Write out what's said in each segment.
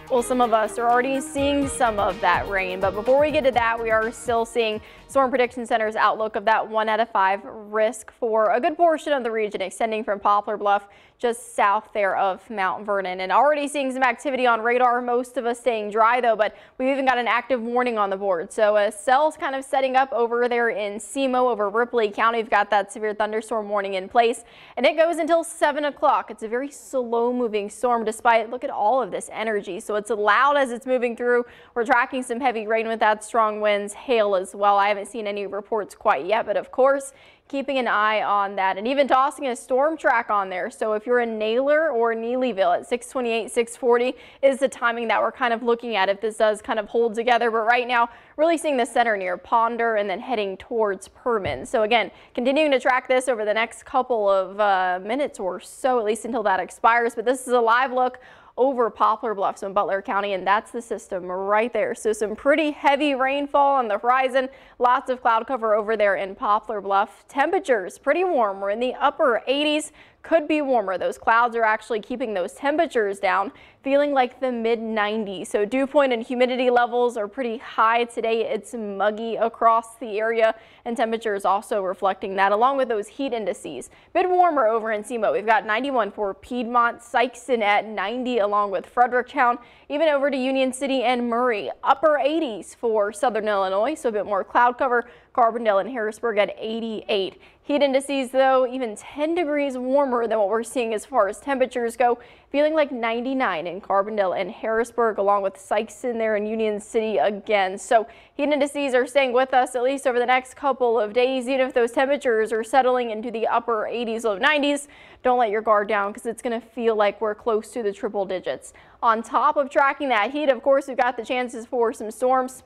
Well, some of us are already seeing some of that rain, but before we get to that, we are still seeing Storm Prediction Center's outlook of that 1 out of 5 risk for a good portion of the region, extending from Poplar Bluff just south there of Mount Vernon. And already seeing some activity on radar, most of us staying dry though, but we've even got an active warning on the board. So a cell's kind of setting up over there in SEMO over Ripley County. We've got that severe thunderstorm warning in place, and it goes until 7 o'clock. It's a very slow moving storm despite, look at all of this energy. So it's loud as it's moving through. We're tracking some heavy rain with that, strong winds, hail as well. I haven't seen any reports quite yet, but of course, keeping an eye on that and even tossing a storm track on there. So if you're in Naylor or Neelyville at 628, 640 is the timing that we're kind of looking at if this does kind of hold together. But right now, really seeing the center near Ponder and then heading towards Perman. So again, continuing to track this over the next couple of minutes or so, at least until that expires. But this is a live look over Poplar Bluffs in Butler County, and that's the system right there. So some pretty heavy rainfall on the horizon, lots of cloud cover over there in Poplar Bluff. Temperatures pretty warm. We're in the upper 80s. Could be warmer. Those clouds are actually keeping those temperatures down, feeling like the mid 90s. So dew point and humidity levels are pretty high today. It's muggy across the area, and temperatures also reflecting that, along with those heat indices. Bit warmer over in SEMO. We've got 91 for Piedmont, Sikeston at 90, along with Fredericktown, even over to Union City and Murray. Upper 80s for Southern Illinois, so a bit more cloud cover. Carbondale and Harrisburg at 88. Heat indices, though, even 10 degrees warmer than what we're seeing as far as temperatures go, feeling like 99 in Carbondale and Harrisburg, along with Sikeston there in Union City again. So heat indices are staying with us at least over the next couple of days. Even if those temperatures are settling into the upper 80s, low 90s, don't let your guard down because it's going to feel like we're close to the triple digits. On top of tracking that heat, of course, we've got the chances for some storms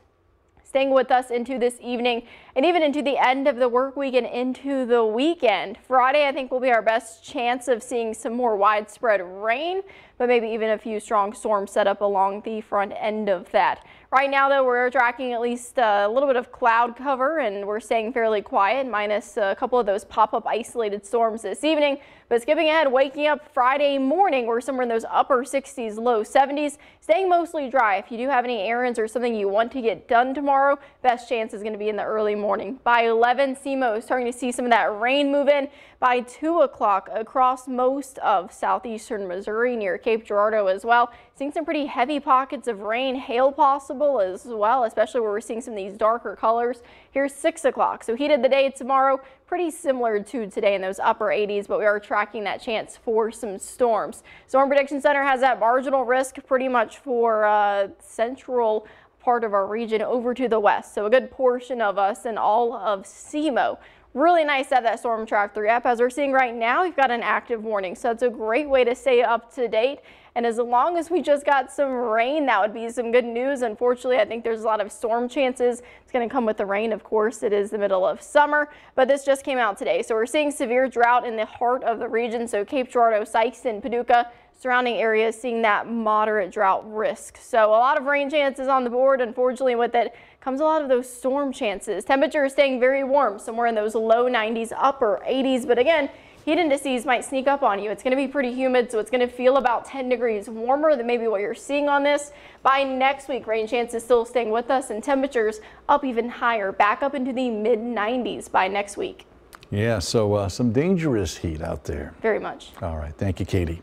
staying with us into this evening and even into the end of the work week and into the weekend. Friday, I think, will be our best chance of seeing some more widespread rain, but maybe even a few strong storms set up along the front end of that. Right now, though, we're tracking at least a little bit of cloud cover, and we're staying fairly quiet, minus a couple of those pop-up isolated storms this evening. But skipping ahead, waking up Friday morning, we're somewhere in those upper 60s, low 70s, staying mostly dry. If you do have any errands or something you want to get done tomorrow, best chance is going to be in the early morning. By 11, SEMO is starting to see some of that rain move in. By 2 o'clock across most of southeastern Missouri near Cape Girardeau as well. Seeing some pretty heavy pockets of rain, hail possible as well, especially where we're seeing some of these darker colors. Here's 6 o'clock. So heat of the day tomorrow, pretty similar to today in those upper 80s, but we are tracking that chance for some storms. Storm Prediction Center has that marginal risk pretty much for central part of our region over to the west. So a good portion of us and all of SEMO. Really nice to have that Storm Track 3 app. As we're seeing right now, we've got an active warning, so it's a great way to stay up to date. And as long as we just got some rain, that would be some good news. Unfortunately, I think there's a lot of storm chances. It's going to come with the rain. Of course, it is the middle of summer, but this just came out today. So we're seeing severe drought in the heart of the region. So Cape Girardeau, Sikeston, Paducah, surrounding areas seeing that moderate drought risk. So a lot of rain chances on the board. Unfortunately, with it comes a lot of those storm chances. Temperatures staying very warm, somewhere in those low 90s, upper 80s. But again, heat indices might sneak up on you. It's going to be pretty humid, so it's going to feel about 10 degrees warmer than maybe what you're seeing on this. By next week, rain chances still staying with us and temperatures up even higher, back up into the mid 90s by next week. Yeah, so some dangerous heat out there. Very much. All right. Thank you, Katie.